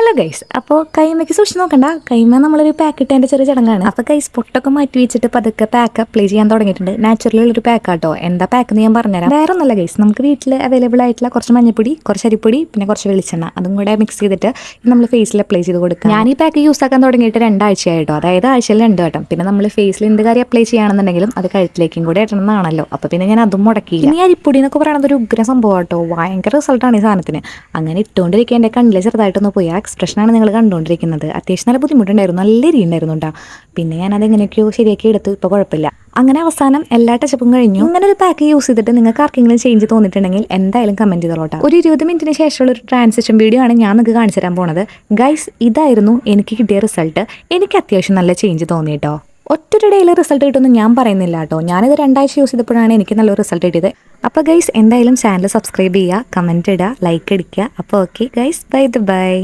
Hello guys, അപ്പോൾ കൈമയ്ക്ക് സൂക്ഷിച്ച് നോക്കണ്ട. കൈമ നമ്മളൊരു പാക്ക് ഇട്ടതിൻ്റെ ചെറിയ ചടങ്ങാണ്. അപ്പോൾ ഗൈസ് പൊട്ടൊക്കെ മാറ്റി വെച്ചിട്ട് പതുക്കെ പാക്ക് അപ്ലൈ ചെയ്യാൻ തുടങ്ങിയിട്ടുണ്ട്. നാച്ചുറലുള്ളൊരു പാക്കാട്ടോ. എന്താ പാക്ക് എന്ന് ഞാൻ പറഞ്ഞുതരാം. വേറെ ഒന്നല്ല ഗൈസ്, നമുക്ക് വീട്ടിൽ അവൈലബിൾ ആയിട്ടുള്ള കുറച്ച് മഞ്ഞപ്പൊടി, കുറച്ച് അരിപ്പൊടി, പിന്നെ കുറച്ച് വെളിച്ചെണ്ണ, അതും കൂടെ മിക്സ് ചെയ്തിട്ട് നമ്മൾ ഫേസിൽ അപ്ലൈ ചെയ്ത് കൊടുക്കുക. ഞാൻ ഈ പാക്ക് യൂസ് ആക്കാൻ തുടങ്ങിയിട്ട് 2 ആഴ്ചയായിട്ടോ. അതായത് ആഴ്ചയിൽ 2 വട്ടം. പിന്നെ നമ്മൾ ഫേസിൽ എന്ത് കാര്യം അപ്ലൈ ചെയ്യുകയാണെന്നുണ്ടെങ്കിലും അത് കഴുത്തിലേക്കും കൂടെ ഇടണമെന്നാണല്ലോ. അപ്പോൾ പിന്നെ ഞാൻ അതും മുടക്കിയില്ല. ഈ അരിപ്പൊടി എന്നൊക്കെ പറയുന്നത് ഒരു ഉഗ്ര സംഭവം കേട്ടോ. ഭയങ്കര റിസൾട്ടാണ് ഈ സാധനത്തിന്. അങ്ങനെ ഇട്ടുകൊണ്ടിരിക്കുക എൻ്റെ കണ്ണിൽ ചെറുതായിട്ടൊന്ന് പോയി. എക്സ്പ്രഷനാണ് നിങ്ങൾ കണ്ടുകൊണ്ടിരിക്കുന്നത്. അത്യാവശ്യം നല്ല ബുദ്ധിമുട്ടുണ്ടായിരുന്നു, നല്ല എരിയുണ്ടായിരുന്നു കേട്ടോ. പിന്നെ ഞാനത് എങ്ങനെയൊക്കെയോ ശരിയാക്കി എടുത്തു. ഇപ്പോൾ കുഴപ്പമില്ല. അങ്ങനെ അവസാനം എല്ലാ ടച്ചപ്പും കഴിഞ്ഞു. ഇങ്ങനെ ഒരു പാക്ക് യൂസ് ചെയ്തിട്ട് നിങ്ങൾക്ക് ആർക്കെങ്കിലും ചേഞ്ച് തോന്നിയിട്ടുണ്ടെങ്കിൽ എന്തായാലും കമൻറ്റ് ചെയ്തോളൂ. ഒരു 20 മിനിറ്റിന് ശേഷമുള്ള ഒരു ട്രാൻസിഷൻ വീഡിയോ ആണ് ഞാൻ നിങ്ങൾക്ക് കാണിച്ചു തരാൻ പോണത്. ഗൈസ്, ഇതായിരുന്നു എനിക്ക് കിട്ടിയ റിസൾട്ട്. എനിക്ക് അത്യാവശ്യം നല്ല ചേഞ്ച് തോന്നി കേട്ടോ. ഒറ്റൊരു ഡേയിൽ റിസൾട്ട് കിട്ടുമെന്ന് ഞാൻ പറയുന്നില്ല കേട്ടോ. ഞാനിത് 2 ആഴ്ച യൂസ് ചെയ്തപ്പോഴാണ് എനിക്ക് നല്ലൊരു റിസൾട്ട് കിട്ടിയത്. അപ്പോൾ ഗൈസ്, എന്തായാലും ചാനൽ സബ്സ്ക്രൈബ് ചെയ്യുക, കമൻറ്റ് ഇടുക, ലൈക്ക് അടിക്കുക. അപ്പോൾ ഓക്കെ ഗൈസ്, ബൈ.